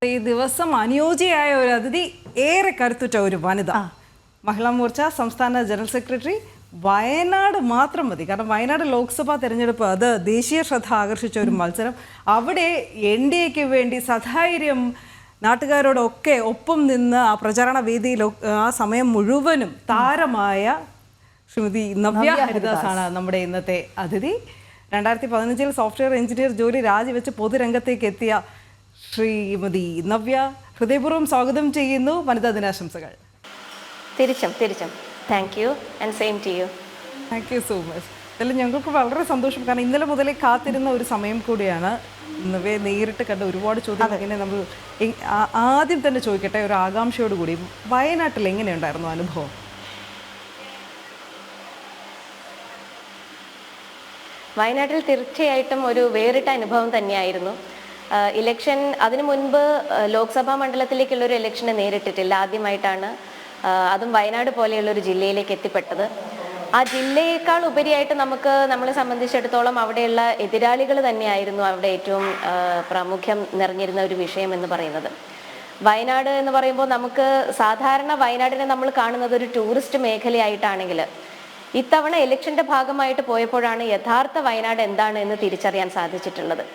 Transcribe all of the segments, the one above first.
ഈ ദിവസം അനുയോജ്യയായ ഒരു അതിഥി, ഏറെ കരുത്തുറ്റ ഒരു വനിത, മഹിളാ മോർച്ച സംസ്ഥാന ജനറൽ സെക്രട്ടറി. വയനാട് മാത്രം മതി, കാരണം വയനാട് ലോക്സഭാ തെരഞ്ഞെടുപ്പ് അത് ദേശീയ ശ്രദ്ധ ആകർഷിച്ച ഒരു മത്സരം. അവിടെ NDAക്ക് വേണ്ടി സധൈര്യം നാട്ടുകാരോടൊക്കെ ഒപ്പം നിന്ന് ആ പ്രചാരണ വേദിയിൽ ആ സമയം മുഴുവനും താരമായ ശ്രീമതി നവ്യ ഹരിദാസ് ആണ് നമ്മുടെ ഇന്നത്തെ അതിഥി. 2015 സോഫ്റ്റ്വെയർ എഞ്ചിനീയർ ജോലി രാജിവെച്ച് പൊതുരംഗത്തേക്ക് എത്തിയ ശ്രീമതി നവ്യ, ഹൃദയപൂർവ്വം സ്വാഗതം ചെയ്യുന്നു. വനിതാ ദിനാശംസകൾ. തിരിച്ചും thank you and same to you. Thank you so much. അതിൽ ഞങ്ങൾക്ക് വളരെ സന്തോഷം, കാരണം ഇന്നലെ മുതലേ കാത്തിരുന്ന ഒരു സമയം കൂടിയാണ്. നവ്യയെ നേരിട്ട് കണ്ട ഒരുപാട് ചോദ്യങ്ങൾ ഇങ്ങനെ നമ്മൾ ആദ്യം തന്നെ ചോദിക്കട്ടെ, ഒരു ആകാംക്ഷയോട് കൂടി, വയനാട്ടിൽ എങ്ങനെയുണ്ടായിരുന്നു അനുഭവം? വയനാട്ടിൽ തീർച്ചയായിട്ടും ഒരു വേറിട്ട അനുഭവം തന്നെയായിരുന്നു. ഇലക്ഷൻ അതിനു മുൻപ് ലോക്സഭാ മണ്ഡലത്തിലേക്കുള്ള ഒരു ഇലക്ഷനെ നേരിട്ടിട്ടില്ല. ആദ്യമായിട്ടാണ് അതും വയനാട് പോലെയുള്ള ഒരു ജില്ലയിലേക്ക് എത്തിപ്പെട്ടത്. ആ ജില്ലയേക്കാൾ ഉപരിയായിട്ട് നമ്മളെ സംബന്ധിച്ചിടത്തോളം അവിടെയുള്ള എതിരാളികൾ തന്നെയായിരുന്നു അവിടെ ഏറ്റവും പ്രാമുഖ്യം നിറഞ്ഞിരുന്ന ഒരു വിഷയം എന്ന് പറയുന്നത്. വയനാട് എന്ന് പറയുമ്പോൾ നമുക്ക് സാധാരണ വയനാടിനെ നമ്മൾ കാണുന്നത് ഒരു ടൂറിസ്റ്റ് മേഖലയായിട്ടാണെങ്കിൽ, ഇത്തവണ ഇലക്ഷന്റെ ഭാഗമായിട്ട് പോയപ്പോഴാണ് യഥാർത്ഥ വയനാട് എന്താണ് എന്ന് തിരിച്ചറിയാൻ സാധിച്ചിട്ടുള്ളത്.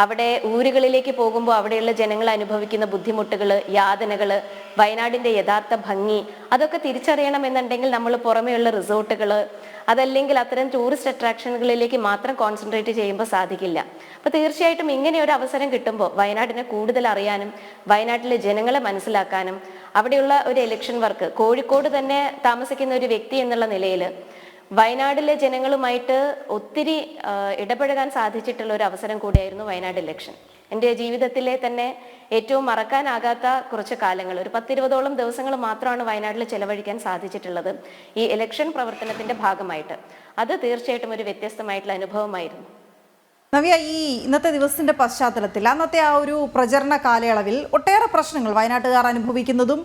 അവിടെ ഊരുകളിലേക്ക് പോകുമ്പോൾ അവിടെയുള്ള ജനങ്ങൾ അനുഭവിക്കുന്ന ബുദ്ധിമുട്ടുകൾ, യാതനകൾ, വയനാടിന്റെ യഥാർത്ഥ ഭംഗി, അതൊക്കെ തിരിച്ചറിയണമെന്നുണ്ടെങ്കിൽ നമ്മൾ പുറമെയുള്ള റിസോർട്ടുകൾ, അതല്ലെങ്കിൽ അത്തരം ടൂറിസ്റ്റ് അട്രാക്ഷനുകളിലേക്ക് മാത്രം കോൺസെൻട്രേറ്റ് ചെയ്യുമ്പോൾ സാധിക്കില്ല. അപ്പൊ തീർച്ചയായിട്ടും ഇങ്ങനെ ഒരു അവസരം കിട്ടുമ്പോൾ വയനാടിനെ കൂടുതൽ അറിയാനും വയനാട്ടിലെ ജനങ്ങളെ മനസ്സിലാക്കാനും അവിടെയുള്ള ഒരു ഇലക്ഷൻ വർക്ക്, കോഴിക്കോട് തന്നെ താമസിക്കുന്ന ഒരു വ്യക്തി എന്നുള്ള നിലയിൽ വയനാട്ടിലെ ജനങ്ങളുമായിട്ട് ഒത്തിരി ഇടപഴകാൻ സാധിച്ചിട്ടുള്ള ഒരു അവസരം കൂടിയായിരുന്നു വയനാട് ഇലക്ഷൻ. എൻ്റെ ജീവിതത്തിലെ തന്നെ ഏറ്റവും മറക്കാനാകാത്ത കുറച്ച് കാലങ്ങൾ, ഒരു 10-20ഓളം ദിവസങ്ങൾ മാത്രമാണ് വയനാട്ടിൽ ചെലവഴിക്കാൻ സാധിച്ചിട്ടുള്ളത് ഈ ഇലക്ഷൻ പ്രവർത്തനത്തിന്റെ ഭാഗമായിട്ട്. അത് തീർച്ചയായിട്ടും ഒരു വ്യത്യസ്തമായിട്ടുള്ള അനുഭവമായിരുന്നു. നവ്യ, ഈ ഇന്നത്തെ ദിവസത്തിന്റെ പശ്ചാത്തലത്തിൽ അന്നത്തെ ആ ഒരു പ്രചരണ കാലയളവിൽ ഒട്ടേറെ പ്രശ്നങ്ങൾ വയനാട്ടുകാർ അനുഭവിക്കുന്നതും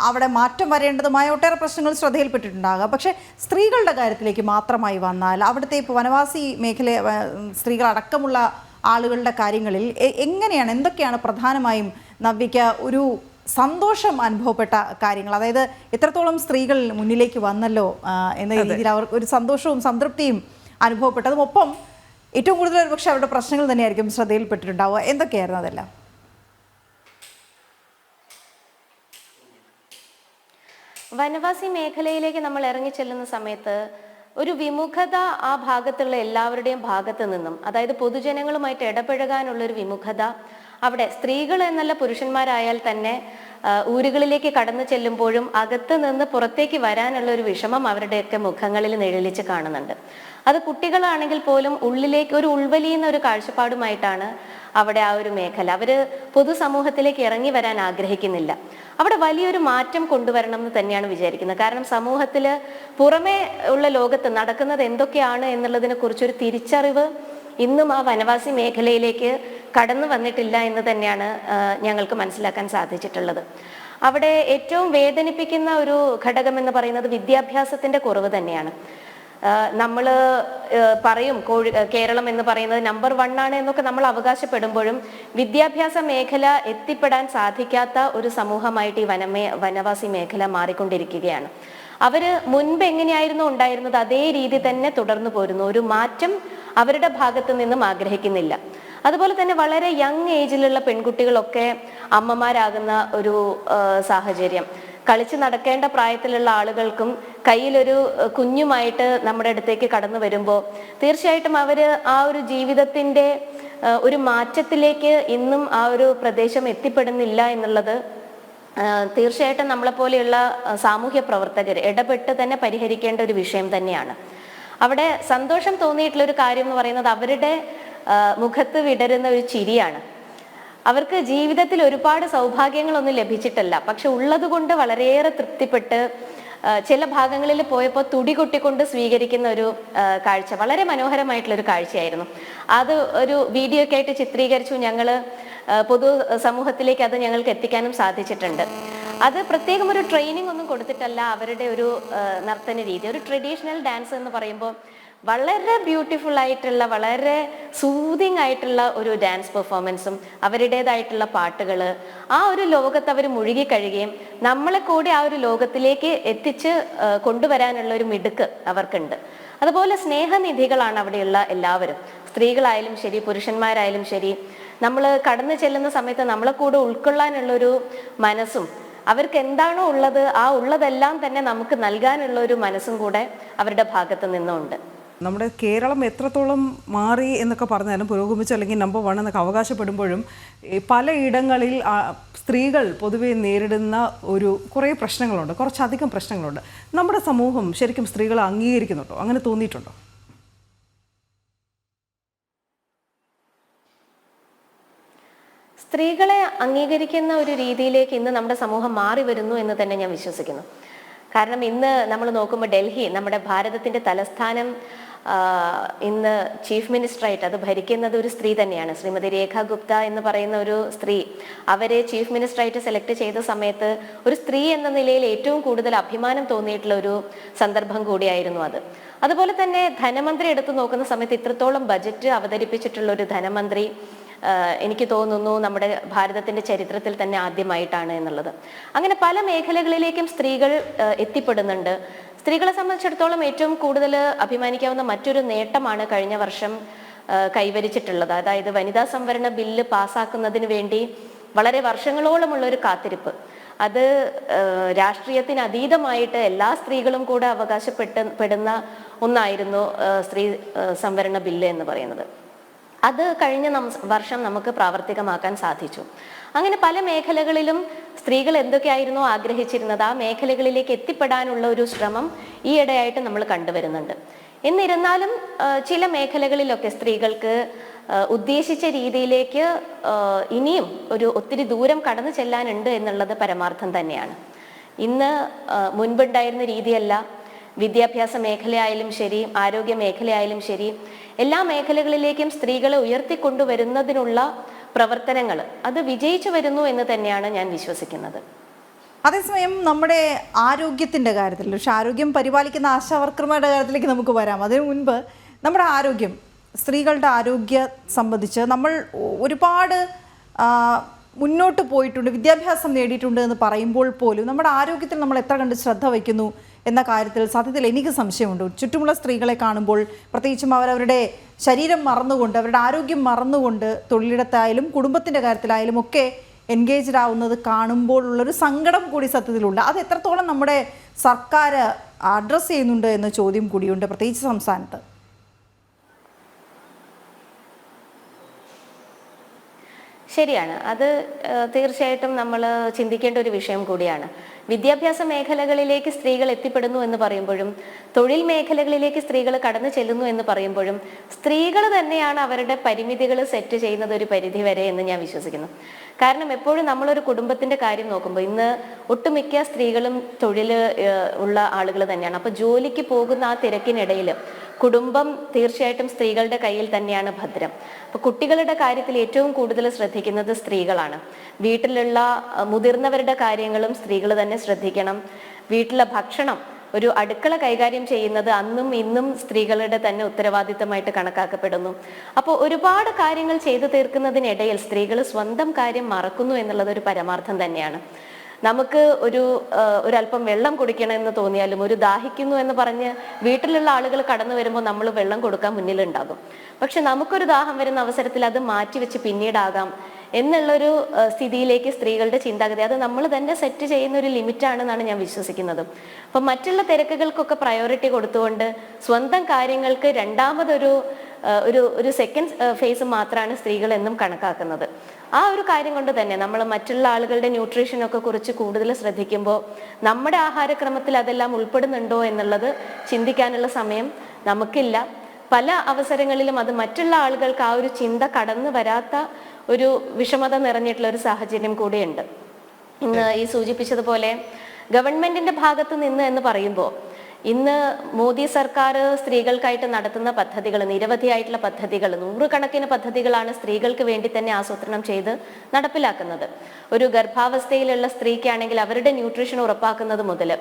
അവിടെ മാറ്റം വരേണ്ടതുമായ ഒട്ടേറെ പ്രശ്നങ്ങൾ ശ്രദ്ധയിൽപ്പെട്ടിട്ടുണ്ടാകുക. പക്ഷേ സ്ത്രീകളുടെ കാര്യത്തിലേക്ക് മാത്രമായി വന്നാൽ അവിടുത്തെ ഇപ്പോൾ വനവാസി മേഖല സ്ത്രീകളടക്കമുള്ള ആളുകളുടെ കാര്യങ്ങളിൽ എന്തൊക്കെയാണ് പ്രധാനമായും നവ്യയ്ക്ക് ഒരു സന്തോഷം അനുഭവപ്പെട്ട കാര്യങ്ങൾ? അതായത് എത്രത്തോളം സ്ത്രീകൾ മുന്നിലേക്ക് വന്നല്ലോ എന്ന രീതിയിൽ അവർക്ക് ഒരു സന്തോഷവും സംതൃപ്തിയും അനുഭവപ്പെട്ടതും, ഒപ്പം ഏറ്റവും കൂടുതൽ ഒരു പക്ഷേ അവരുടെ പ്രശ്നങ്ങൾ തന്നെയായിരിക്കും ശ്രദ്ധയിൽപ്പെട്ടിട്ടുണ്ടാവുക. എന്തൊക്കെയായിരുന്നു അതെല്ലാം? വനവാസി മേഖലയിലേക്ക് നമ്മൾ ഇറങ്ങി ചെല്ലുന്ന സമയത്ത് ഒരു വിമുഖത ആ ഭാഗത്തുള്ള എല്ലാവരുടെയും ഭാഗത്ത് നിന്നും, അതായത് പൊതുജനങ്ങളുമായിട്ട് ഇടപഴകാനുള്ള ഒരു വിമുഖത, അവിടെ സ്ത്രീകൾ എന്നല്ല പുരുഷന്മാരായാൽ തന്നെ ഊരുകളിലേക്ക് കടന്നു ചെല്ലുമ്പോഴും അകത്ത് നിന്ന് പുറത്തേക്ക് വരാനുള്ള ഒരു വിഷമം അവരുടെയൊക്കെ മുഖങ്ങളിൽ നിഴലിച്ച് കാണുന്നുണ്ട്. അത് കുട്ടികളാണെങ്കിൽ പോലും ഉള്ളിലേക്ക് ഒരു ഉൾവലിയുന്ന ഒരു കാഴ്ചപ്പാടുമായിട്ടാണ് അവിടെ ആ ഒരു മേഖല. അവര് പൊതുസമൂഹത്തിലേക്ക് ഇറങ്ങി വരാൻ ആഗ്രഹിക്കുന്നില്ല. അവിടെ വലിയൊരു മാറ്റം കൊണ്ടുവരണം എന്ന് തന്നെയാണ് വിചാരിക്കുന്നത്. കാരണം സമൂഹത്തില് പുറമേ ഉള്ള ലോകത്ത് നടക്കുന്നത് എന്തൊക്കെയാണ് എന്നുള്ളതിനെ കുറിച്ചൊരു തിരിച്ചറിവ് ഇന്നും ആ വനവാസി മേഖലയിലേക്ക് കടന്നു വന്നിട്ടില്ല എന്ന് തന്നെയാണ് ഞങ്ങൾക്ക് മനസ്സിലാക്കാൻ സാധിച്ചിട്ടുള്ളത്. അവിടെ ഏറ്റവും വേദനിപ്പിക്കുന്ന ഒരു ഘടകം എന്ന് പറയുന്നത് വിദ്യാഭ്യാസത്തിന്റെ കുറവ് തന്നെയാണ്. നമ്മൾ പറയും കേരളം എന്ന് പറയുന്നത് നമ്പർ 1 ആണ് എന്നൊക്കെ നമ്മൾ അവകാശപ്പെടുമ്പോഴും വിദ്യാഭ്യാസ മേഖല എത്തിപ്പെടാൻ സാധിക്കാത്ത ഒരു സമൂഹമായിട്ട് ഈ വനവാസി മേഖല മാറിക്കൊണ്ടിരിക്കുകയാണ്. അവര് മുൻപ് എങ്ങനെയായിരുന്നു ഉണ്ടായിരുന്നത് അതേ രീതി തന്നെ തുടർന്നു പോരുന്നു. ഒരു മാറ്റം അവരുടെ ഭാഗത്ത് നിന്നും ആഗ്രഹിക്കുന്നില്ല. അതുപോലെ തന്നെ വളരെ യങ് ഏജിലുള്ള പെൺകുട്ടികളൊക്കെ അമ്മമാരാകുന്ന ഒരു സാഹചര്യം, കളിച്ച് നടക്കേണ്ട പ്രായത്തിലുള്ള ആളുകൾക്കും കയ്യിലൊരു കുഞ്ഞുമായിട്ട് നമ്മുടെ അടുത്തേക്ക് കടന്നു വരുമ്പോൾ തീർച്ചയായിട്ടും അവര് ആ ഒരു ജീവിതത്തിന്റെ ഒരു മാറ്റത്തിലേക്ക് ഇന്നും ആ ഒരു പ്രദേശം എത്തിപ്പെടുന്നില്ല എന്നുള്ളത് തീർച്ചയായിട്ടും നമ്മളെപ്പോലെയുള്ള സാമൂഹ്യ പ്രവർത്തകർ ഇടപെട്ട് തന്നെ പരിഹരിക്കേണ്ട ഒരു വിഷയം തന്നെയാണ്. അവിടെ സന്തോഷം തോന്നിയിട്ടുള്ള ഒരു കാര്യം എന്ന് പറയുന്നത് അവരുടെ മുഖത്ത് വിടരുന്ന ഒരു ചിരിയാണ്. അവർക്ക് ജീവിതത്തിൽ ഒരുപാട് സൗഭാഗ്യങ്ങളൊന്നും ലഭിച്ചിട്ടല്ല, പക്ഷെ ഉള്ളത് കൊണ്ട് വളരെയേറെ തൃപ്തിപ്പെട്ട് ചില ഭാഗങ്ങളിൽ പോയപ്പോൾ തുടി കൊട്ടിക്കൊണ്ട് സ്വീകരിക്കുന്ന ഒരു കാഴ്ച വളരെ മനോഹരമായിട്ടുള്ള ഒരു കാഴ്ചയായിരുന്നു. അത് ഒരു വീഡിയോ ഒക്കെ ആയിട്ട് ചിത്രീകരിച്ചു. ഞങ്ങള് പൊതു സമൂഹത്തിലേക്ക് അത് ഞങ്ങൾക്ക് എത്തിക്കാനും സാധിച്ചിട്ടുണ്ട്. അത് പ്രത്യേകം ഒരു ട്രെയിനിങ് ഒന്നും കൊടുത്തിട്ടല്ല അവരുടെ ഒരു നർത്തന രീതി. ഒരു ട്രഡീഷണൽ ഡാൻസ് എന്ന് പറയുമ്പോൾ വളരെ ബ്യൂട്ടിഫുൾ ആയിട്ടുള്ള, വളരെ സൂതിങ് ആയിട്ടുള്ള ഒരു ഡാൻസ് പെർഫോമൻസും അവരുടേതായിട്ടുള്ള പാട്ടുകൾ, ആ ഒരു ലോകത്ത് അവർ മുഴുകിക്കഴിയുകയും നമ്മളെ കൂടി ആ ഒരു ലോകത്തിലേക്ക് എത്തിച്ച് കൊണ്ടുവരാനുള്ള ഒരു മിടുക്ക് അവർക്കുണ്ട്. അതുപോലെ സ്നേഹനിധികളാണ് അവിടെയുള്ള എല്ലാവരും, സ്ത്രീകളായാലും ശരി പുരുഷന്മാരായാലും ശരി. നമ്മൾ കടന്നു ചെല്ലുന്ന സമയത്ത് നമ്മളെ കൂടെ ഉൾക്കൊള്ളാനുള്ളൊരു മനസ്സും, അവർക്ക് എന്താണോ ഉള്ളത് ആ ഉള്ളതെല്ലാം തന്നെ നമുക്ക് നൽകാനുള്ള ഒരു മനസ്സും കൂടെ അവരുടെ ഭാഗത്ത് നിന്നുണ്ട്. നമ്മുടെ കേരളം എത്രത്തോളം മാറി എന്നൊക്കെ പറഞ്ഞാലും പുരോഗമിച്ചു അല്ലെങ്കിൽ നമ്പർ 1 എന്നൊക്കെ അവകാശപ്പെടുമ്പോഴും പലയിടങ്ങളിൽ സ്ത്രീകൾ പൊതുവെ നേരിടുന്ന കുറേ പ്രശ്നങ്ങളുണ്ട്, കുറച്ചധികം പ്രശ്നങ്ങളുണ്ട്. നമ്മുടെ സമൂഹം ശരിക്കും സ്ത്രീകളെ അംഗീകരിക്കുന്നുണ്ടോ? അങ്ങനെ തോന്നിയിട്ടുണ്ടോ? സ്ത്രീകളെ അംഗീകരിക്കുന്ന ഒരു രീതിയിലേക്ക് ഇന്ന് നമ്മുടെ സമൂഹം മാറി വരുന്നു എന്ന് തന്നെ ഞാൻ വിശ്വസിക്കുന്നു. കാരണം ഇന്ന് നമ്മൾ നോക്കുമ്പോൾ ഡൽഹി, നമ്മുടെ ഭാരതത്തിന്റെ തലസ്ഥാനം, ഇന്ന് ചീഫ് മിനിസ്റ്ററായിട്ട് അത് ഭരിക്കുന്നത് ഒരു സ്ത്രീ തന്നെയാണ്. ശ്രീമതി രേഖ ഗുപ്ത എന്ന് പറയുന്ന ഒരു സ്ത്രീ, അവരെ ചീഫ് മിനിസ്റ്ററായിട്ട് സെലക്ട് ചെയ്ത സമയത്ത് ഒരു സ്ത്രീ എന്ന നിലയിൽ ഏറ്റവും കൂടുതൽ അഭിമാനം തോന്നിയിട്ടുള്ള ഒരു സന്ദർഭം കൂടിയായിരുന്നു അത്. അതുപോലെ തന്നെ ധനമന്ത്രി എടുത്തു നോക്കുന്ന സമയത്ത് ഇത്രത്തോളം ബജറ്റ് അവതരിപ്പിച്ചിട്ടുള്ള ഒരു ധനമന്ത്രി എനിക്ക് തോന്നുന്നു നമ്മുടെ ഭാരതത്തിന്റെ ചരിത്രത്തിൽ തന്നെ ആദ്യമായിട്ടാണ് എന്നുള്ളത്. അങ്ങനെ പല മേഖലകളിലേക്കും സ്ത്രീകൾ എത്തിപ്പെടുന്നുണ്ട്. സ്ത്രീകളെ സംബന്ധിച്ചിടത്തോളം ഏറ്റവും കൂടുതൽ അഭിമാനിക്കാവുന്ന മറ്റൊരു നേട്ടമാണ് കഴിഞ്ഞ വർഷം കൈവരിച്ചിട്ടുള്ളത്. അതായത് വനിതാ സംവരണ ബില്ല് പാസ്സാക്കുന്നതിന് വേണ്ടി വളരെ വർഷങ്ങളോളമുള്ള ഒരു കാത്തിരിപ്പ്. അത് രാഷ്ട്രീയത്തിന് അതീതമായിട്ട് എല്ലാ സ്ത്രീകളും കൂടെ അവകാശപ്പെടുന്ന ഒന്നായിരുന്നു സ്ത്രീ സംവരണ ബില്ല് എന്ന് പറയുന്നത്. അത് കഴിഞ്ഞ വർഷം നമുക്ക് പ്രാവർത്തികമാക്കാൻ സാധിച്ചു. അങ്ങനെ പല മേഖലകളിലും സ്ത്രീകൾ എന്തൊക്കെയായിരുന്നോ ആഗ്രഹിച്ചിരുന്നത് ആ മേഖലകളിലേക്ക് എത്തിപ്പെടാനുള്ള ഒരു ശ്രമം ഈയിടെയായിട്ട് നമ്മൾ കണ്ടുവരുന്നുണ്ട്. എന്നിരുന്നാലും ചില മേഖലകളിലൊക്കെ സ്ത്രീകൾക്ക് ഉദ്ദേശിച്ച രീതിയിലേക്ക് ഇനിയും ഒത്തിരി ദൂരം കടന്നു ചെല്ലാനുണ്ട് എന്നുള്ളത് പരമാർത്ഥം തന്നെയാണ്. ഇന്ന് മുൻപുണ്ടായിരുന്ന രീതിയല്ല. വിദ്യാഭ്യാസ മേഖലയായാലും ശരി, ആരോഗ്യ മേഖലയായാലും ശരി, എല്ലാ മേഖലകളിലേക്കും സ്ത്രീകളെ ഉയർത്തിക്കൊണ്ടുവരുന്നതിനുള്ള പ്രവർത്തനങ്ങൾ അത് വിജയിച്ചു വരുന്നു എന്ന് തന്നെയാണ് ഞാൻ വിശ്വസിക്കുന്നത്. അതേസമയം നമ്മുടെ ആരോഗ്യത്തിൻ്റെ കാര്യത്തിൽ, പക്ഷെ ആരോഗ്യം പരിപാലിക്കുന്ന ആശാവർക്കർമാരുടെ കാര്യത്തിലേക്ക് നമുക്ക് വരാം. അതിനു മുൻപ് നമ്മുടെ ആരോഗ്യം, സ്ത്രീകളുടെ ആരോഗ്യം സംബന്ധിച്ച് നമ്മൾ ഒരുപാട് മുന്നോട്ട് പോയിട്ടുണ്ട്, വിദ്യാഭ്യാസം നേടിയിട്ടുണ്ട് എന്ന് പറയുമ്പോൾ പോലും നമ്മുടെ ആരോഗ്യത്തിൽ നമ്മൾ എത്ര കണ്ട് ശ്രദ്ധ വയ്ക്കുന്നു എന്ന കാര്യത്തിൽ സത്യത്തിൽ എനിക്ക് സംശയമുണ്ട്. ചുറ്റുമുള്ള സ്ത്രീകളെ കാണുമ്പോൾ, പ്രത്യേകിച്ചും അവരവരുടെ ശരീരം മറന്നുകൊണ്ട്, അവരുടെ ആരോഗ്യം മറന്നുകൊണ്ട് തൊഴിലിടത്തായാലും കുടുംബത്തിൻ്റെ കാര്യത്തിലായാലും ഒക്കെ എൻഗേജ്ഡ് ആവുന്നത് കാണുമ്പോൾ ഉള്ളൊരു സങ്കടം കൂടി സത്യത്തിലുണ്ട്. അത് എത്രത്തോളം നമ്മുടെ സർക്കാർ അഡ്രസ്സ് ചെയ്യുന്നുണ്ട് എന്ന ചോദ്യം കൂടിയുണ്ട്, പ്രത്യേകിച്ച് സംസ്ഥാനത്ത്. ശരിയാണ്, അത് തീർച്ചയായിട്ടും നമ്മൾ ചിന്തിക്കേണ്ട ഒരു വിഷയം കൂടിയാണ്. വിദ്യാഭ്യാസ മേഖലകളിലേക്ക് സ്ത്രീകൾ എത്തിപ്പെടുന്നു എന്ന് പറയുമ്പോഴും, തൊഴിൽ മേഖലകളിലേക്ക് സ്ത്രീകൾ കടന്നു ചെല്ലുന്നു എന്ന് പറയുമ്പോഴും സ്ത്രീകൾ തന്നെയാണ് അവരുടെ പരിമിതികൾ സെറ്റ് ചെയ്യുന്നത് ഒരു പരിധി വരെ എന്ന് ഞാൻ വിശ്വസിക്കുന്നു. കാരണം എപ്പോഴും നമ്മളൊരു കുടുംബത്തിന്റെ കാര്യം നോക്കുമ്പോൾ ഇന്ന് ഒട്ടുമിക്ക സ്ത്രീകളും തൊഴിൽ ഉള്ള ആളുകൾ തന്നെയാണ്. അപ്പൊ ജോലിക്ക് പോകുന്ന ആ തിരക്കിനിടയിൽ കുടുംബം തീർച്ചയായിട്ടും സ്ത്രീകളുടെ കയ്യിൽ തന്നെയാണ് ഭദ്രം. അപ്പൊ കുട്ടികളുടെ കാര്യത്തിൽ ഏറ്റവും കൂടുതൽ ശ്രദ്ധിക്കുന്നത് സ്ത്രീകളാണ്. വീട്ടിലുള്ള മുതിർന്നവരുടെ കാര്യങ്ങളും സ്ത്രീകൾ തന്നെ ശ്രദ്ധിക്കണം. വീട്ടിലെ ഭക്ഷണം, ഒരു അടുക്കള കൈകാര്യം ചെയ്യുന്നത് അന്നും ഇന്നും സ്ത്രീകളുടെ തന്നെ ഉത്തരവാദിത്തമായിട്ട് കണക്കാക്കപ്പെടുന്നു. അപ്പോൾ ഒരുപാട് കാര്യങ്ങൾ ചെയ്തു തീർക്കുന്നതിനിടയിൽ സ്ത്രീകൾ സ്വന്തം കാര്യം മറക്കുന്നു എന്നുള്ളത് ഒരു പരമാർത്ഥം തന്നെയാണ്. നമുക്ക് ഒരല്പം വെള്ളം കുടിക്കണമെന്ന് തോന്നിയാലും, ഒരു ദാഹിക്കുന്നു എന്ന് പറഞ്ഞ് വീട്ടിലുള്ള ആളുകൾ കടന്നു വരുമ്പോൾ നമ്മൾ വെള്ളം കൊടുക്കാൻ മുന്നിലുണ്ടാകും. പക്ഷെ നമുക്കൊരു ദാഹം വരുന്ന അവസരത്തിൽ അത് മാറ്റിവെച്ച് പിന്നീടാകാം എന്നുള്ളൊരു സ്ഥിതിയിലേക്ക് സ്ത്രീകളുടെ ചിന്താഗതി, അത് നമ്മൾ തന്നെ സെറ്റ് ചെയ്യുന്ന ഒരു ലിമിറ്റാണെന്നാണ് ഞാൻ വിശ്വസിക്കുന്നത്. അപ്പം മറ്റുള്ള തിരക്കുകൾക്കൊക്കെ പ്രയോറിറ്റി കൊടുത്തുകൊണ്ട് സ്വന്തം കാര്യങ്ങൾക്ക് രണ്ടാമതൊരു സെക്കൻഡ് ഫേസ് മാത്രമാണ് സ്ത്രീകൾ എന്നും കണക്കാക്കുന്നത്. ആ ഒരു കാര്യം കൊണ്ട് തന്നെ നമ്മൾ മറ്റുള്ള ആളുകളുടെ ന്യൂട്രീഷനൊക്കെ കുറിച്ച് കൂടുതൽ ശ്രദ്ധിക്കുമ്പോൾ നമ്മുടെ ആഹാരക്രമത്തിൽ അതെല്ലാം ഉൾപ്പെടുന്നുണ്ടോ എന്നുള്ളത് ചിന്തിക്കാനുള്ള സമയം നമുക്കില്ല. പല അവസരങ്ങളിലും അത് മറ്റുള്ള ആളുകൾക്ക് ആ ഒരു ചിന്ത കടന്നു വരാത്ത ഒരു വിഷമത നിറഞ്ഞിട്ടുള്ള ഒരു സാഹചര്യം കൂടിയുണ്ട്. ഇന്ന് ഈ സൂചിപ്പിച്ചതുപോലെ ഗവൺമെന്റിന്റെ ഭാഗത്ത് നിന്ന് എന്ന് പറയുമ്പോൾ ഇന്ന് മോദി സർക്കാർ സ്ത്രീകൾക്കായിട്ട് നടത്തുന്ന പദ്ധതികൾ, നിരവധിയായിട്ടുള്ള പദ്ധതികൾ, 100 കണക്കിന് പദ്ധതികളാണ് സ്ത്രീകൾക്ക് വേണ്ടി തന്നെ ആസൂത്രണം ചെയ്ത് നടപ്പിലാക്കുന്നത്. ഒരു ഗർഭാവസ്ഥയിലുള്ള സ്ത്രീക്കാണെങ്കിൽ അവരുടെ ന്യൂട്രീഷൻ ഉറപ്പാക്കുന്നത് മുതൽ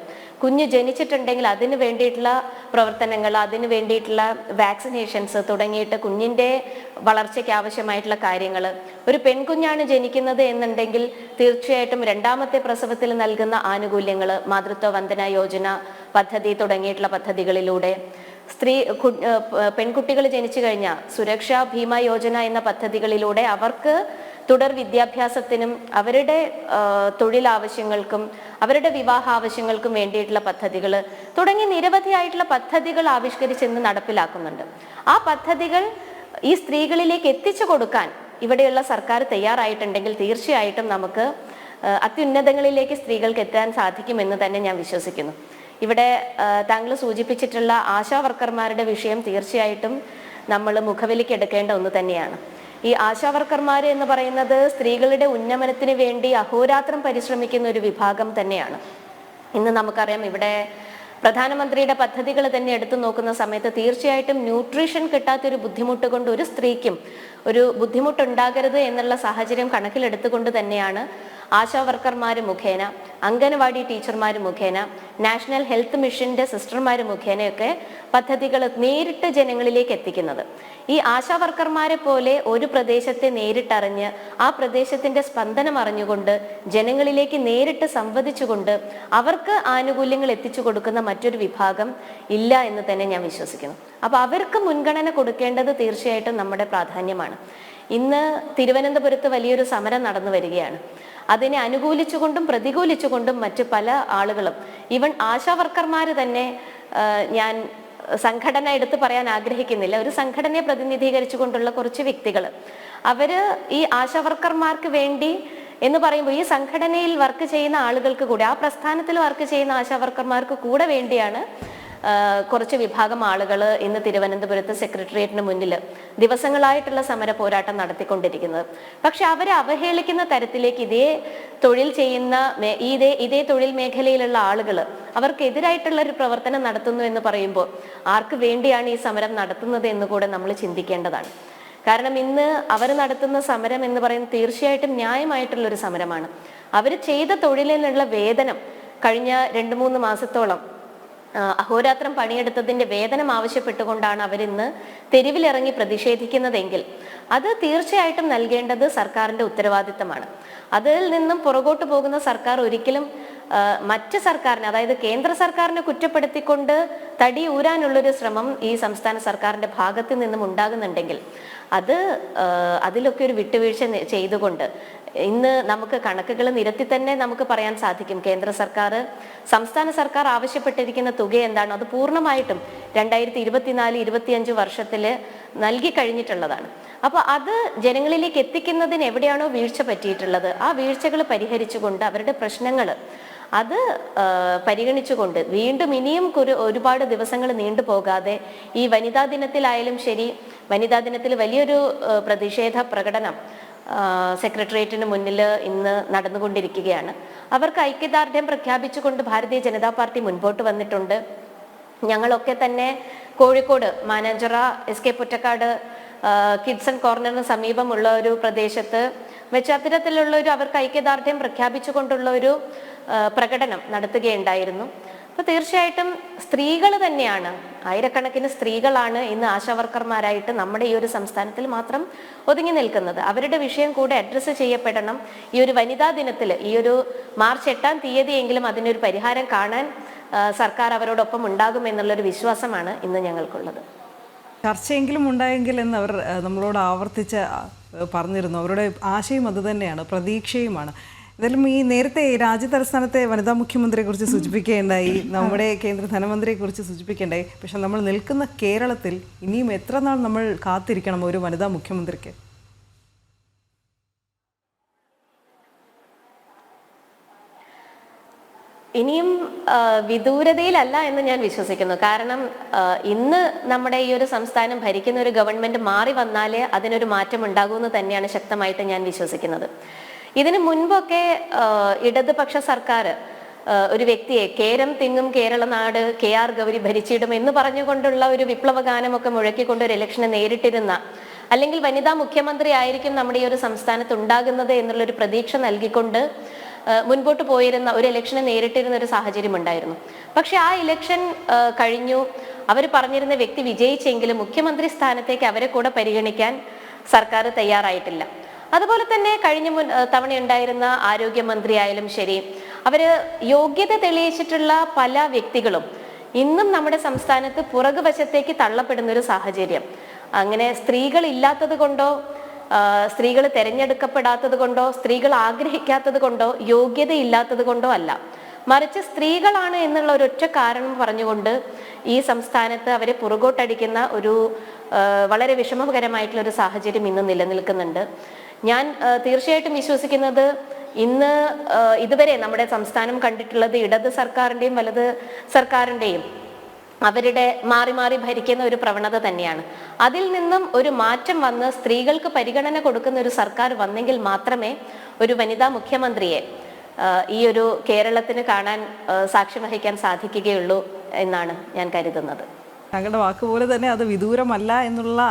കുഞ്ഞ് ജനിച്ചിട്ടുണ്ടെങ്കിൽ അതിന് വേണ്ടിയിട്ടുള്ള പ്രവർത്തനങ്ങൾ, അതിന് വേണ്ടിയിട്ടുള്ള വാക്സിനേഷൻസ് തുടങ്ങിയിട്ട് കുഞ്ഞിൻ്റെ വളർച്ചയ്ക്ക് ആവശ്യമായിട്ടുള്ള കാര്യങ്ങൾ. ഒരു പെൺകുഞ്ഞാണ് ജനിക്കുന്നത് എന്നുണ്ടെങ്കിൽ തീർച്ചയായിട്ടും രണ്ടാമത്തെ പ്രസവത്തിൽ നൽകുന്ന ആനുകൂല്യങ്ങൾ, മാതൃത്വ വന്ദന യോജന പദ്ധതി തുടങ്ങിയിട്ടുള്ള പദ്ധതികളിലൂടെ, പെൺകുട്ടികൾ ജനിച്ചു കഴിഞ്ഞാൽ സുരക്ഷാ ഭീമ യോജന എന്ന പദ്ധതികളിലൂടെ അവർക്ക് തുടർ വിദ്യാഭ്യാസത്തിനും അവരുടെ തൊഴിൽ ആവശ്യങ്ങൾക്കും അവരുടെ വിവാഹ ആവശ്യങ്ങൾക്കും വേണ്ടിയിട്ടുള്ള പദ്ധതികൾ തുടങ്ങി നിരവധിയായിട്ടുള്ള പദ്ധതികൾ ആവിഷ്കരിച്ച് ഇന്ന് നടപ്പിലാക്കുന്നുണ്ട്. ആ പദ്ധതികൾ ഈ സ്ത്രീകളിലേക്ക് എത്തിച്ചു കൊടുക്കാൻ ഇവിടെയുള്ള സർക്കാർ തയ്യാറായിട്ടുണ്ടെങ്കിൽ തീർച്ചയായിട്ടും നമുക്ക് അത്യുന്നതങ്ങളിലേക്ക് സ്ത്രീകൾക്ക് എത്താൻ സാധിക്കുമെന്ന് തന്നെ ഞാൻ വിശ്വസിക്കുന്നു. ഇവിടെ താങ്കൾ സൂചിപ്പിച്ചിട്ടുള്ള ആശാ വർക്കർമാരുടെ വിഷയം തീർച്ചയായിട്ടും നമ്മൾ മുഖവിലേക്ക് എടുക്കേണ്ട ഒന്ന് തന്നെയാണ്. ഈ ആശാ വർക്കർമാർ എന്ന് പറയുന്നത് സ്ത്രീകളുടെ ഉന്നമനത്തിന് വേണ്ടി അഹോരാത്രം പരിശ്രമിക്കുന്ന ഒരു വിഭാഗം തന്നെയാണ്. ഇന്ന് നമുക്കറിയാം, ഇവിടെ പ്രധാനമന്ത്രിയുടെ പദ്ധതികൾ തന്നെ എടുത്തു നോക്കുന്ന സമയത്ത് തീർച്ചയായിട്ടും ന്യൂട്രീഷൻ കിട്ടാത്തൊരു ബുദ്ധിമുട്ട് കൊണ്ട് ഒരു സ്ത്രീക്കും ഒരു ബുദ്ധിമുട്ടുണ്ടാകരുത് എന്നുള്ള സാഹചര്യം കണക്കിലെടുത്തുകൊണ്ട് തന്നെയാണ് ആശാ വർക്കർമാർ മുഖേന, അംഗനവാടി ടീച്ചർമാർ മുഖേന, നാഷണൽ ഹെൽത്ത് മിഷന്റെ സിസ്റ്റർമാർ മുഖേനയൊക്കെ പദ്ധതികൾ നേരിട്ട് ജനങ്ങളിലേക്ക് എത്തിക്കുന്നത്. ഈ ആശാ വർക്കർമാരെ പോലെ ഒരു പ്രദേശത്തെ നേരിട്ടറിഞ്ഞ് ആ പ്രദേശത്തിന്റെ സ്പന്ദനം അറിഞ്ഞുകൊണ്ട് ജനങ്ങളിലേക്ക് നേരിട്ട് സംവദിച്ചുകൊണ്ട് അവർക്ക് ആനുകൂല്യങ്ങൾ എത്തിച്ചു കൊടുക്കുന്ന മറ്റൊരു വിഭാഗം ഇല്ല എന്ന് തന്നെ ഞാൻ വിശ്വസിക്കുന്നു. അപ്പൊ അവർക്ക് മുൻഗണന കൊടുക്കേണ്ടത് തീർച്ചയായിട്ടും നമ്മുടെ പ്രാധാന്യമാണ്. ഇന്ന് തിരുവനന്തപുരത്ത് വലിയൊരു സമരം നടന്നു വരികയാണ്. അതിനെ അനുകൂലിച്ചുകൊണ്ടും പ്രതികൂലിച്ചുകൊണ്ടും മറ്റു പല ആളുകളും, ഈവൻ ആശാ വർക്കർമാർ തന്നെ, ഞാൻ സംഘടന എടുത്തു പറയാൻ ആഗ്രഹിക്കുന്നില്ല, ഒരു സംഘടനയെ പ്രതിനിധീകരിച്ചുകൊണ്ടുള്ള കുറച്ച് വ്യക്തികൾ, അവര് ഈ ആശാ വർക്കർമാർക്ക് വേണ്ടി എന്ന് പറയുമ്പോൾ ഈ സംഘടനയിൽ വർക്ക് ചെയ്യുന്ന ആളുകൾക്ക് കൂടെ, ആ പ്രസ്ഥാനത്തിൽ വർക്ക് ചെയ്യുന്ന ആശാ വർക്കർമാർക്ക് കൂടെ വേണ്ടിയാണ് കുറച്ച് വിഭാഗം ആളുകൾ ഇന്ന് തിരുവനന്തപുരത്ത് സെക്രട്ടേറിയറ്റിന് മുന്നിൽ ദിവസങ്ങളായിട്ടുള്ള സമര പോരാട്ടം നടത്തിക്കൊണ്ടിരിക്കുന്നത്. പക്ഷെ അവരെ അവഹേളിക്കുന്ന തരത്തിലേക്ക് ഇതേ തൊഴിൽ ചെയ്യുന്ന ഇതേ തൊഴിൽ മേഖലയിലുള്ള ആളുകൾ അവർക്കെതിരായിട്ടുള്ള ഒരു പ്രവർത്തനം നടത്തുന്നു എന്ന് പറയുമ്പോൾ ആർക്ക് വേണ്ടിയാണ് ഈ സമരം നടത്തുന്നത് എന്ന് കൂടെ നമ്മൾ ചിന്തിക്കേണ്ടതാണ്. കാരണം ഇന്ന് അവർ നടത്തുന്ന സമരം എന്ന് പറയുന്നത് തീർച്ചയായിട്ടും ന്യായമായിട്ടുള്ളൊരു സമരമാണ്. അവർ ചെയ്ത തൊഴിലിനുള്ള വേതനം കഴിഞ്ഞ 2-3 മാസത്തോളം അഹോരാത്രം പണിയെടുത്തതിന്റെ വേതനം ആവശ്യപ്പെട്ടുകൊണ്ടാണ് അവരിന്ന് തെരുവിലിറങ്ങി പ്രതിഷേധിക്കുന്നതെങ്കിൽ അത് തീർച്ചയായിട്ടും നൽകേണ്ടത് സർക്കാരിന്റെ ഉത്തരവാദിത്തമാണ്. അതിൽ നിന്നും പുറകോട്ട് പോകുന്ന സർക്കാർ ഒരിക്കലും മറ്റ് സർക്കാരിനെ, അതായത് കേന്ദ്ര സർക്കാരിനെ കുറ്റപ്പെടുത്തിക്കൊണ്ട് തടി ഊരാനുള്ളൊരു ശ്രമം ഈ സംസ്ഥാന സർക്കാരിന്റെ ഭാഗത്ത് നിന്നും ഉണ്ടാകുന്നുണ്ടെങ്കിൽ അതിലൊക്കെ ഒരു വിട്ടുവീഴ്ച ചെയ്തുകൊണ്ട് ഇന്ന് നമുക്ക് കണക്കുകൾ നിരത്തി തന്നെ നമുക്ക് പറയാൻ സാധിക്കും. കേന്ദ്ര സർക്കാർ, സംസ്ഥാന സർക്കാർ ആവശ്യപ്പെട്ടിരിക്കുന്ന തുക എന്താണോ അത് പൂർണ്ണമായിട്ടും 2024-25 വർഷത്തിൽ നൽകി കഴിഞ്ഞിട്ടുള്ളതാണ്. അപ്പോൾ അത് ജനങ്ങളിലേക്ക് എത്തിക്കുന്നതിന് എവിടെയാണോ വീഴ്ച പറ്റിയിട്ടുള്ളത് ആ വീഴ്ചകൾ പരിഹരിച്ചുകൊണ്ട് അവരുടെ പ്രശ്നങ്ങൾ അത് പരിഗണിച്ചുകൊണ്ട് വീണ്ടും ഇനിയും ഒരുപാട് ദിവസങ്ങൾ നീണ്ടുപോകാതെ ഈ വനിതാ ദിനത്തിലായാലും ശരി, വനിതാ ദിനത്തിൽ വലിയൊരു പ്രതിഷേധ പ്രകടനം സെക്രട്ടേറിയറ്റിന് മുന്നിൽ ഇന്ന് നടന്നുകൊണ്ടിരിക്കുകയാണ്. അവർക്ക് ഐക്യദാർഢ്യം പ്രഖ്യാപിച്ചുകൊണ്ട് ഭാരതീയ ജനതാ പാർട്ടി മുൻപോട്ട് വന്നിട്ടുണ്ട്. ഞങ്ങളൊക്കെ തന്നെ കോഴിക്കോട് മാനാഞ്ചിറ, SK പൊറ്റക്കാട് കിഡ്സൺ കോർണറിന് സമീപമുള്ള ഒരു പ്രദേശത്ത് വെച്ച് അത്തരത്തിലുള്ള അവർക്ക് ഐക്യദാർഢ്യം പ്രഖ്യാപിച്ചുകൊണ്ടുള്ള ഒരു പ്രകടനം നടത്തുകയുണ്ടായിരുന്നു. അപ്പൊ തീർച്ചയായിട്ടും സ്ത്രീകൾ തന്നെയാണ്, ആയിരക്കണക്കിന് സ്ത്രീകളാണ് ഇന്ന് ആശാവർക്കർമാരായിട്ട് നമ്മുടെ ഈ ഒരു സംസ്ഥാനത്തിൽ മാത്രം ഒതുങ്ങി നിൽക്കുന്നത്. അവരുടെ വിഷയം കൂടെ അഡ്രസ്സ് ചെയ്യപ്പെടണം. ഈ ഒരു വനിതാ ദിനത്തിൽ, ഈ ഒരു മാർച്ച് 8-ാം തീയതിയെങ്കിലും അതിനൊരു പരിഹാരം കാണാൻ സർക്കാർ അവരോടൊപ്പം ഉണ്ടാകുമെന്നുള്ളൊരു വിശ്വാസമാണ് ഇന്ന് ഞങ്ങൾക്കുള്ളത്. ചർച്ചയെങ്കിലും ഉണ്ടായെങ്കിൽ എന്ന് അവർ നമ്മളോട് ആവർത്തിച്ച് പറഞ്ഞിരുന്നു. അവരുടെ ആശയം അത് തന്നെയാണ്, പ്രതീക്ഷയുമാണ്. എന്തായാലും ഈ നേരത്തെ രാജ്യതലസ്ഥാനത്തെ വനിതാ മുഖ്യമന്ത്രിയെ കുറിച്ച് സൂചിപ്പിക്കേണ്ടായി, നമ്മുടെ കേന്ദ്ര ധനമന്ത്രിയെ കുറിച്ച് സൂചിപ്പിക്കേണ്ടായി. പക്ഷെ നമ്മൾ നിൽക്കുന്ന കേരളത്തിൽ ഇനിയും എത്ര നാൾ നമ്മൾ കാത്തിരിക്കണം ഒരു വനിതാ മുഖ്യമന്ത്രിക്ക്? ഇനിയും വിദൂരതയിലല്ല എന്ന് ഞാൻ വിശ്വസിക്കുന്നു. കാരണം ഇന്ന് നമ്മുടെ ഈ ഒരു സംസ്ഥാനം ഭരിക്കുന്ന ഒരു ഗവൺമെന്റ് മാറി വന്നാലേ അതിനൊരു മാറ്റം ഉണ്ടാകുമെന്ന് തന്നെയാണ് ശക്തമായിട്ട് ഞാൻ വിശ്വസിക്കുന്നത്. ഇതിനു മുൻപൊക്കെ ഇടതുപക്ഷ സർക്കാർ ഒരു വ്യക്തിയെ കേരം തിങ്ങും കേരള നാട് KR ഗൗരി ഭരിച്ചിടും എന്ന് പറഞ്ഞുകൊണ്ടുള്ള ഒരു വിപ്ലവ ഗാനമൊക്കെ മുഴക്കിക്കൊണ്ട് ഒരു ഇലക്ഷനെ നേരിട്ടിരുന്ന, അല്ലെങ്കിൽ വനിതാ മുഖ്യമന്ത്രി ആയിരിക്കും നമ്മുടെ ഈ ഒരു സംസ്ഥാനത്ത് ഉണ്ടാകുന്നത് എന്നുള്ളൊരു പ്രതീക്ഷ നൽകിക്കൊണ്ട് മുൻപോട്ട് പോയിരുന്ന ഒരു ഇലക്ഷനെ നേരിട്ടിരുന്ന ഒരു സാഹചര്യം ഉണ്ടായിരുന്നു. പക്ഷെ ആ ഇലക്ഷൻ കഴിഞ്ഞു. അവർ പറഞ്ഞിരുന്ന വ്യക്തി വിജയിച്ചെങ്കിലും മുഖ്യമന്ത്രി സ്ഥാനത്തേക്ക് അവരെ കൂടെ പരിഗണിക്കാൻ സർക്കാർ തയ്യാറായിട്ടില്ല. അതുപോലെ തന്നെ കഴിഞ്ഞ തവണ ഉണ്ടായിരുന്ന ആരോഗ്യമന്ത്രി ആയാലും ശരി, അവര് യോഗ്യത തെളിയിച്ചിട്ടുള്ള പല വ്യക്തികളും ഇന്നും നമ്മുടെ സംസ്ഥാനത്ത് പുറകുവശത്തേക്ക് തള്ളപ്പെടുന്ന ഒരു സാഹചര്യം. അങ്ങനെ സ്ത്രീകൾ ഇല്ലാത്തത് കൊണ്ടോ, സ്ത്രീകൾ തിരഞ്ഞെടുക്കപ്പെടാത്തത് കൊണ്ടോ, സ്ത്രീകൾ ആഗ്രഹിക്കാത്തത് കൊണ്ടോ, യോഗ്യത ഇല്ലാത്തത് കൊണ്ടോ അല്ല, മറിച്ച് സ്ത്രീകളാണ് എന്നുള്ള ഒരൊറ്റ കാരണം പറഞ്ഞുകൊണ്ട് ഈ സംസ്ഥാനത്ത് അവരെ പുറകോട്ടടിക്കുന്ന ഒരു വളരെ വിഷമകരമായിട്ടുള്ള ഒരു സാഹചര്യം ഇന്ന് നിലനിൽക്കുന്നുണ്ട്. ഞാൻ തീർച്ചയായിട്ടും വിശ്വസിക്കുന്നത് ഇന്ന് ഇതുവരെ നമ്മുടെ സംസ്ഥാനം കണ്ടിട്ടുള്ളത് ഇടത് സർക്കാരിൻ്റെയും വലത് സർക്കാരിൻ്റെയും അവരുടെ മാറി മാറി ഭരിക്കുന്ന ഒരു പ്രവണത തന്നെയാണ്. അതിൽ നിന്നും ഒരു മാറ്റം വന്ന് സ്ത്രീകൾക്ക് പരിഗണന കൊടുക്കുന്ന ഒരു സർക്കാർ വന്നെങ്കിൽ മാത്രമേ ഒരു വനിതാ മുഖ്യമന്ത്രിയെ ഈ ഒരു കേരളത്തിന് കാണാൻ സാക്ഷ്യം വഹിക്കാൻ സാധിക്കുകയുള്ളൂ എന്നാണ് ഞാൻ കരുതുന്നത്. താങ്കളുടെ വാക്കുപോലെ തന്നെ അത് വിദൂരമല്ല എന്നുള്ള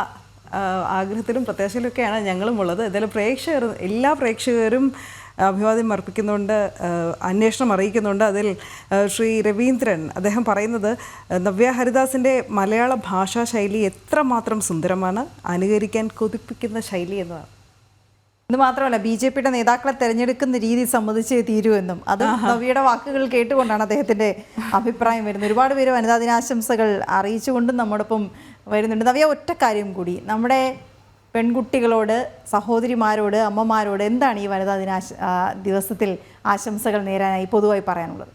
ആഗ്രഹത്തിലും പ്രത്യാശയിലൊക്കെയാണ് ഞങ്ങളും ഉള്ളത്. ഏതായാലും എല്ലാ പ്രേക്ഷകരും അഭിവാദ്യം അർപ്പിക്കുന്നുണ്ട്, അന്വേഷണം അറിയിക്കുന്നുണ്ട്. അതിൽ ശ്രീ രവീന്ദ്രൻ അദ്ദേഹം പറയുന്നത് നവ്യ ഹരിദാസിൻ്റെ മലയാള ഭാഷാ ശൈലി എത്രമാത്രം സുന്ദരമാണ്, അനുകരിക്കാൻ കൊതിപ്പിക്കുന്ന ശൈലി എന്നതാണ്. ഇത് മാത്രമല്ല, BJPയുടെ നേതാക്കളെ തെരഞ്ഞെടുക്കുന്ന രീതി സംബന്ധിച്ച് തീരുമെന്നും അത് നവ്യയുടെ വാക്കുകൾ കേട്ടുകൊണ്ടാണ് അദ്ദേഹത്തിന്റെ അഭിപ്രായം വരുന്നത്. ഒരുപാട് പേര് വനിതാ ദിനാശംസകൾ അറിയിച്ചുകൊണ്ടും നമ്മോടൊപ്പം വരുന്നുണ്ട്. നവ്യ, ഒറ്റ കാര്യം കൂടി, നമ്മുടെ പെൺകുട്ടികളോട്, സഹോദരിമാരോട്, അമ്മമാരോട് എന്താണ് ഈ വനിതാ ദിവസത്തിൽ ആശംസകൾ നേരാനായി പൊതുവായി പറയാനുള്ളത്?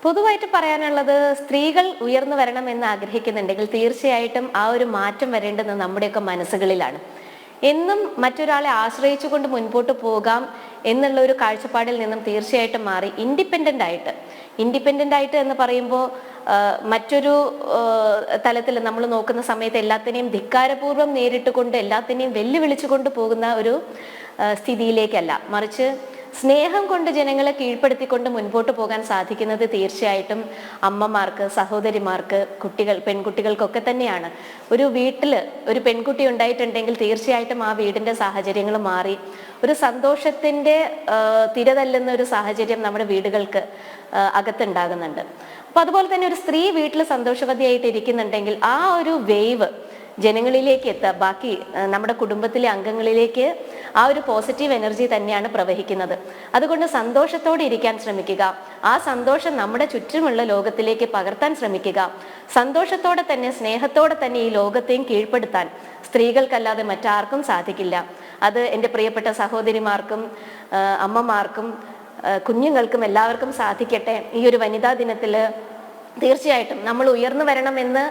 പൊതുവായിട്ട് പറയാനുള്ളത്, സ്ത്രീകൾ ഉയർന്നു വരണം എന്ന് ആഗ്രഹിക്കുന്നുണ്ടെങ്കിൽ തീർച്ചയായിട്ടും ആ ഒരു മാറ്റം വരേണ്ടത് നമ്മുടെയൊക്കെ മനസ്സുകളിലാണ്. എന്നും മറ്റൊരാളെ ആശ്രയിച്ചുകൊണ്ട് മുൻപോട്ട് പോകാം എന്നുള്ള ഒരു കാഴ്ചപ്പാടിൽ നിന്നും തീർച്ചയായിട്ടും മാറി ഇൻഡിപെൻഡൻ്റ് ആയിട്ട് എന്ന് പറയുമ്പോൾ മറ്റൊരു തലത്തിൽ നമ്മൾ നോക്കുന്ന സമയത്ത് എല്ലാത്തിനെയും ധിക്കാരപൂർവ്വം നേരിട്ടുകൊണ്ട് എല്ലാത്തിനെയും വെല്ലുവിളിച്ചുകൊണ്ട് പോകുന്ന ഒരു സ്ഥിതിയിലേക്കല്ല, മറിച്ച് സ്നേഹം കൊണ്ട് ജനങ്ങളെ കീഴ്പ്പെടുത്തിക്കൊണ്ട് മുൻപോട്ട് പോകാൻ സാധിക്കുന്നത് തീർച്ചയായിട്ടും അമ്മമാർക്ക്, സഹോദരിമാർക്ക്, പെൺകുട്ടികൾക്കൊക്കെ തന്നെയാണ്. ഒരു വീട്ടിൽ ഒരു പെൺകുട്ടി ഉണ്ടായിട്ടുണ്ടെങ്കിൽ തീർച്ചയായിട്ടും ആ വീടിന്റെ സാഹചര്യങ്ങൾ മാറി ഒരു സന്തോഷത്തിന്റെ തിരതല്ലുന്ന ഒരു സാഹചര്യം നമ്മുടെ വീടുകൾക്ക് അകത്തുണ്ടാകുന്നുണ്ട്. അപ്പൊ അതുപോലെ തന്നെ ഒരു സ്ത്രീ വീട്ടിൽ സന്തോഷവതിയായിട്ട് ഇരിക്കുന്നുണ്ടെങ്കിൽ ആ ഒരു വേവ് ജനങ്ങളിലേക്ക് എത്തുക, ബാക്കി നമ്മുടെ കുടുംബത്തിലെ അംഗങ്ങളിലേക്ക് ആ ഒരു പോസിറ്റീവ് എനർജി തന്നെയാണ് പ്രവഹിക്കുന്നത്. അതുകൊണ്ട് സന്തോഷത്തോടെ ഇരിക്കാൻ ശ്രമിക്കുക, ആ സന്തോഷം നമ്മുടെ ചുറ്റുമുള്ള ലോകത്തിലേക്ക് പകർത്താൻ ശ്രമിക്കുക. സന്തോഷത്തോടെ തന്നെ, സ്നേഹത്തോടെ തന്നെ ഈ ലോകത്തെയും കീഴ്പ്പെടുത്താൻ സ്ത്രീകൾക്കല്ലാതെ മറ്റാർക്കും സാധിക്കില്ല. അത് എൻ്റെ പ്രിയപ്പെട്ട സഹോദരിമാർക്കും അമ്മമാർക്കും കുഞ്ഞുങ്ങൾക്കും എല്ലാവർക്കും സാധിക്കട്ടെ. ഈ ഒരു വനിതാ ദിനത്തില് തീർച്ചയായിട്ടും നമ്മൾ ഉയർന്നു വരണമെന്ന്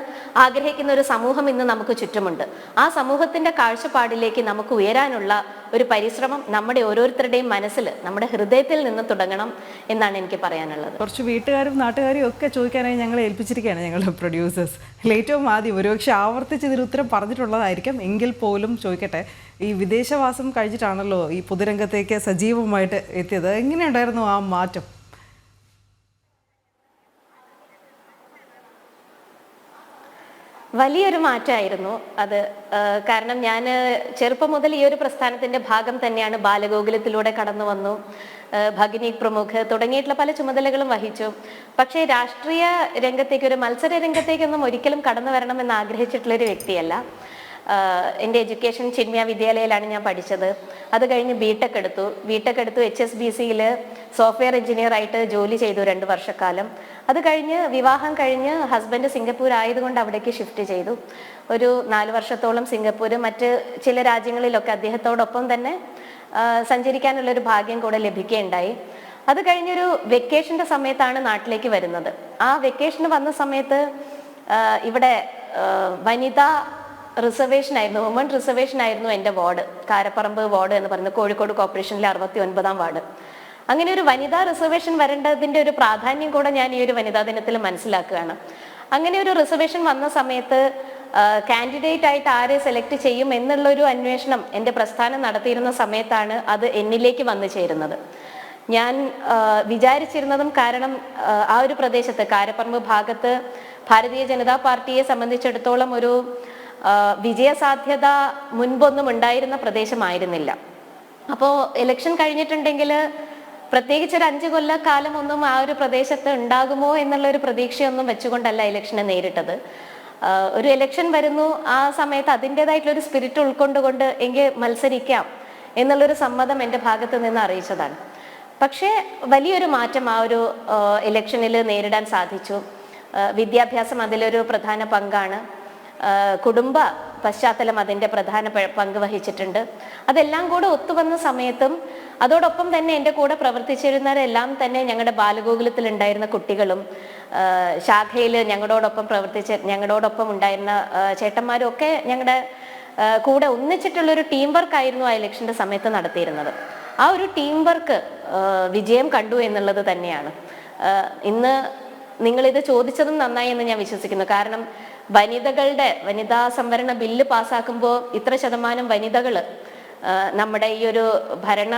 ആഗ്രഹിക്കുന്ന ഒരു സമൂഹം ഇന്ന് നമുക്ക് ചുറ്റുമുണ്ട്. ആ സമൂഹത്തിന്റെ കാഴ്ചപ്പാടിലേക്ക് നമുക്ക് ഉയരാനുള്ള ഒരു പരിശ്രമം നമ്മുടെ ഓരോരുത്തരുടെയും മനസ്സിൽ, നമ്മുടെ ഹൃദയത്തിൽ നിന്ന് തുടങ്ങണം എന്നാണ് എനിക്ക് പറയാനുള്ളത്. കുറച്ച് വീട്ടുകാരും നാട്ടുകാരും ഒക്കെ ചോദിക്കാനായി ഞങ്ങളെ ഏൽപ്പിച്ചിരിക്കുകയാണ് ഞങ്ങളുടെ പ്രൊഡ്യൂസേഴ്സ്. ഏറ്റവും ആദ്യം ഒരുപക്ഷെ ആവർത്തിച്ച് ഇതിന് ഉത്തരം പറഞ്ഞിട്ടുള്ളതായിരിക്കും, എങ്കിൽ പോലും ചോദിക്കട്ടെ. ഈ വിദേശവാസം കഴിച്ചിട്ടാണല്ലോ ഈ പൊതുരംഗത്തേക്ക് സജീവമായിട്ട് എത്തിയത്. എങ്ങനെയുണ്ടായിരുന്നു ആ മാറ്റം? വലിയൊരു മാറ്റമായിരുന്നു അത്. കാരണം ഞാൻ ചെറുപ്പം മുതൽ ഈ ഒരു പ്രസ്ഥാനത്തിന്റെ ഭാഗം തന്നെയാണ്. ബാലഗോകുലത്തിലൂടെ കടന്നു വന്നു, ഭഗിനി പ്രമുഖ് തുടങ്ങിയിട്ടുള്ള പല ചുമതലകളും വഹിച്ചു. പക്ഷേ രാഷ്ട്രീയ രംഗത്തേക്ക്, ഒരു മത്സര രംഗത്തേക്കൊന്നും ഒരിക്കലും കടന്നു വരണമെന്ന് ആഗ്രഹിച്ചിട്ടുള്ളൊരു വ്യക്തിയല്ല. എൻ്റെ എഡ്യൂക്കേഷൻ ചിന്മയ വിദ്യാലയയിലാണ് ഞാൻ പഠിച്ചത്. അത് കഴിഞ്ഞ് ബിടെക് എടുത്തു. HSBCയിൽ സോഫ്റ്റ്വെയർ എഞ്ചിനീയർ ആയിട്ട് ജോലി ചെയ്തു 2 വർഷക്കാലം. അത് കഴിഞ്ഞ് വിവാഹം കഴിഞ്ഞ് ഹസ്ബൻഡ് സിംഗപ്പൂർ ആയതുകൊണ്ട് അവിടേക്ക് ഷിഫ്റ്റ് ചെയ്തു. ഒരു 4 വർഷത്തോളം സിംഗപ്പൂർ, മറ്റ് ചില രാജ്യങ്ങളിലൊക്കെ അദ്ദേഹത്തോടൊപ്പം തന്നെ സഞ്ചരിക്കാനുള്ളൊരു ഭാഗ്യം കൂടെ ലഭിക്കുകയുണ്ടായി. അത് കഴിഞ്ഞൊരു വെക്കേഷൻ്റെ സമയത്താണ് നാട്ടിലേക്ക് വരുന്നത്. ആ വെക്കേഷന് വന്ന സമയത്ത് ഇവിടെ വനിതാ റിസർവേഷൻ ആയിരുന്നു, വുമൺ റിസർവേഷൻ ആയിരുന്നു എൻ്റെ വാർഡ്. കാരപ്പറമ്പ് വാർഡ് എന്ന് പറയുന്നത് കോഴിക്കോട് കോർപ്പറേഷനിലെ 69ാം വാർഡ്. അങ്ങനെ ഒരു വനിതാ റിസർവേഷൻ വരേണ്ടതിൻ്റെ ഒരു പ്രാധാന്യം കൂടെ ഞാൻ ഈ ഒരു വനിതാ ദിനത്തിൽ മനസ്സിലാക്കുകയാണ്. അങ്ങനെ ഒരു റിസർവേഷൻ വന്ന സമയത്ത് കാൻഡിഡേറ്റ് ആയിട്ട് ആരെ സെലക്ട് ചെയ്യും എന്നുള്ളൊരു അന്വേഷണം എൻ്റെ പ്രസ്ഥാനം നടത്തിയിരുന്ന സമയത്താണ് അത് എന്നിലേക്ക് വന്നു ചേരുന്നത്. ഞാൻ വിചാരിച്ചിരുന്നതും, കാരണം ആ ഒരു പ്രദേശത്ത് കാരപ്പറമ്പ് ഭാഗത്ത് ഭാരതീയ ജനതാ പാർട്ടിയെ സംബന്ധിച്ചിടത്തോളം ഒരു വിജയസാധ്യത മുൻപൊന്നും ഉണ്ടായിരുന്ന പ്രദേശമായിരുന്നില്ല. അപ്പോൾ ഇലക്ഷൻ കഴിഞ്ഞിട്ടുണ്ടെങ്കിൽ പ്രത്യേകിച്ച് ഒരു 5 കൊല്ലക്കാലം ഒന്നും ആ ഒരു പ്രദേശത്ത് ഉണ്ടാകുമോ എന്നുള്ള ഒരു പ്രതീക്ഷയൊന്നും വെച്ചുകൊണ്ടല്ല ഇലക്ഷനെ നേരിട്ടത്. ഒരു ഇലക്ഷൻ വരുന്നു, ആ സമയത്ത് അതിൻ്റെതായിട്ടുള്ള ഒരു സ്പിരിറ്റ് ഉൾക്കൊണ്ടുകൊണ്ട് എങ്കിൽ മത്സരിക്കാം എന്നുള്ളൊരു സമ്മതം എൻ്റെ ഭാഗത്ത് നിന്ന് അറിയിച്ചതാണ്. പക്ഷേ വലിയൊരു മാറ്റം ആ ഒരു ഇലക്ഷനിൽ നേരിടാൻ സാധിച്ചു. വിദ്യാഭ്യാസം അതിലൊരു പ്രധാന പങ്കാണ്. കുടുംബ പശ്ചാത്തലം അതിൻ്റെ പ്രധാന പങ്ക് വഹിച്ചിട്ടുണ്ട്. അതെല്ലാം കൂടെ ഒത്തുവന്ന സമയത്തും അതോടൊപ്പം തന്നെ എൻ്റെ കൂടെ പ്രവർത്തിച്ചിരുന്നവരെല്ലാം തന്നെ ഞങ്ങളുടെ ബാലഗോകുലത്തിൽ ഉണ്ടായിരുന്ന കുട്ടികളും ശാഖയിൽ ഞങ്ങളോടൊപ്പം ഉണ്ടായിരുന്ന ചേട്ടന്മാരും ഒക്കെ ഞങ്ങളുടെ കൂടെ ഒന്നിച്ചിട്ടുള്ളൊരു ടീം വർക്ക് ആയിരുന്നു ആ ഇലക്ഷൻ്റെ സമയത്ത് നടത്തിയിരുന്നത്. ആ ഒരു ടീം വർക്ക് വിജയം കണ്ടു എന്നുള്ളത് തന്നെയാണ്. ഇന്ന് നിങ്ങളിത് ചോദിച്ചതും നന്നായി എന്ന് ഞാൻ വിശ്വസിക്കുന്നു. കാരണം വനിതാ സംവരണ ബില്ല് പാസ്സാക്കുമ്പോൾ ഇത്ര ശതമാനം വനിതകൾ നമ്മുടെ ഈ ഒരു ഭരണ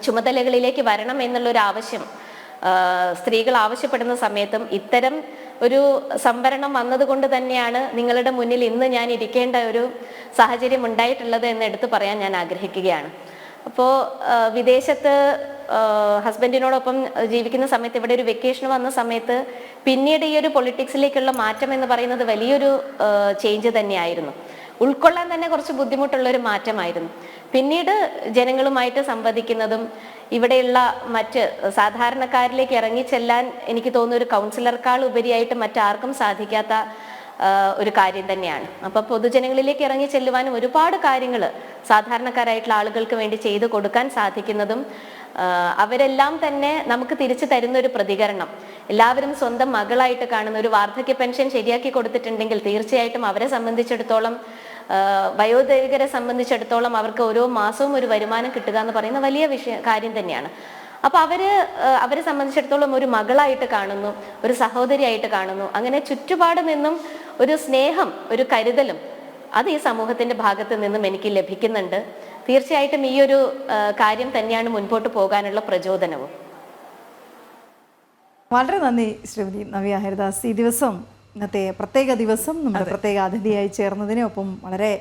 ചുമതലകളിലേക്ക് വരണം എന്നുള്ളൊരു ആവശ്യം സ്ത്രീകൾ ആവശ്യപ്പെടുന്ന സമയത്തും ഇത്തരം ഒരു സംവരണം വന്നതുകൊണ്ട് തന്നെയാണ് നിങ്ങളുടെ മുന്നിൽ ഇന്ന് ഞാൻ ഇരിക്കേണ്ട ഒരു സാഹചര്യം ഉണ്ടായിട്ടുള്ളത് എന്ന് എടുത്തു പറയാൻ ഞാൻ ആഗ്രഹിക്കുകയാണ്. അപ്പോൾ വിദേശത്ത് ഹസ്ബൻഡിനോടൊപ്പം ജീവിക്കുന്ന സമയത്ത് ഇവിടെ ഒരു വെക്കേഷൻ വന്ന സമയത്ത് പിന്നീട് ഈ ഒരു പൊളിറ്റിക്സിലേക്കുള്ള മാറ്റം എന്ന് പറയുന്നത് വലിയൊരു ചേഞ്ച് തന്നെയായിരുന്നു. ഉൾക്കൊള്ളാൻ തന്നെ കുറച്ച് ബുദ്ധിമുട്ടുള്ളൊരു മാറ്റമായിരുന്നു. പിന്നീട് ജനങ്ങളുമായിട്ട് സംവദിക്കുന്നതും ഇവിടെയുള്ള മറ്റ് സാധാരണക്കാരിലേക്ക് ഇറങ്ങിച്ചെല്ലാൻ എനിക്ക് തോന്നുന്ന ഒരു കൗൺസിലർക്കാൾ ഉപരിയായിട്ട് മറ്റാർക്കും സാധിക്കാത്ത ഒരു കാര്യം തന്നെയാണ്. അപ്പോൾ പൊതുജനങ്ങളിലേക്ക് ഇറങ്ങി ചെല്ലുവാനും ഒരുപാട് കാര്യങ്ങൾ സാധാരണക്കാരായിട്ടുള്ള ആളുകൾക്ക് വേണ്ടി ചെയ്തു കൊടുക്കാൻ സാധിക്കുന്നതും അവരെല്ലാം തന്നെ നമുക്ക് തിരിച്ചു തരുന്ന ഒരു പ്രതികരണം, എല്ലാവരും സ്വന്തം മകളായിട്ട് കാണുന്ന ഒരു വാർദ്ധക്യ പെൻഷൻ ശരിയാക്കി കൊടുത്തിട്ടുണ്ടെങ്കിൽ തീർച്ചയായിട്ടും അവരെ സംബന്ധിച്ചിടത്തോളം, വയോധികരെ സംബന്ധിച്ചിടത്തോളം അവർക്ക് ഓരോ മാസവും ഒരു വരുമാനം കിട്ടുക എന്ന് പറയുന്ന വലിയ കാര്യം തന്നെയാണ്. അപ്പൊ അവരെ സംബന്ധിച്ചിടത്തോളം ഒരു മകളായിട്ട് കാണുന്നു, ഒരു സഹോദരിയായിട്ട് കാണുന്നു. അങ്ങനെ ചുറ്റുപാട് നിന്നും ഒരു സ്നേഹം, ഒരു കരുതലും അത് ഈ സമൂഹത്തിന്റെ ഭാഗത്ത് നിന്നും എനിക്ക് ലഭിക്കുന്നുണ്ട്. തീർച്ചയായിട്ടും ഈ ഒരു കാര്യം തന്നെയാണ് മുൻപോട്ട് പോകാനുള്ള പ്രചോദനവും. വളരെ നന്ദി ശ്രീമതി നവ്യ ഹരിദാസ്. ഈ ദിവസം, ഇന്നത്തെ പ്രത്യേക ദിവസം നമ്മുടെ പ്രത്യേക അതിഥിയായി ചേർന്നതിന്, ഒപ്പം വളരെ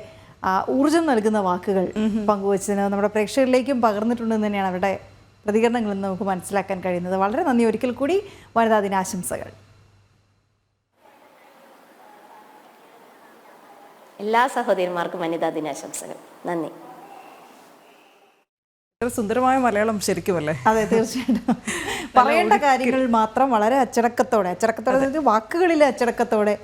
ഊർജം നൽകുന്ന വാക്കുകൾ പങ്കുവച്ചതിന് നമ്മുടെ പ്രേക്ഷകരിലേക്കും പകർന്നിട്ടുണ്ടെന്ന് തന്നെയാണ് അവരുടെ പ്രതികരണങ്ങളിൽ നിന്ന് നമുക്ക് മനസ്സിലാക്കാൻ കഴിയുന്നത്. വളരെ നന്ദി. ഒരിക്കൽ കൂടി വനിതാ ദിനാശംസകൾ. എല്ലാ സഹോദരിമാർക്കും വനിതാ ദിനാശംസകൾ. നന്ദി. സുന്ദരമായ മലയാളം ശരിക്കുമല്ലേ? അതെ, തീർച്ചയായിട്ടും. പറയേണ്ട കാര്യങ്ങൾ മാത്രം വളരെ അച്ചടക്കത്തോടെ വാക്കുകളിലെ അച്ചടക്കത്തോടെ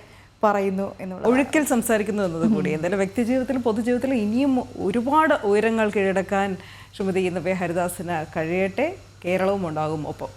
പറയുന്നു എന്നുള്ള, ഒഴുക്കിൽ സംസാരിക്കുന്നു എന്നത് കൂടി. എന്തായാലും വ്യക്തിജീവിതത്തിലും പൊതുജീവിതത്തിലും ഇനിയും ഒരുപാട് ഉയരങ്ങൾ കീഴടക്കാൻ ശ്രീമതി നവ്യ ഹരിദാസിന് കഴിയട്ടെ. കേരളവും ഉണ്ടാകും ഒപ്പം.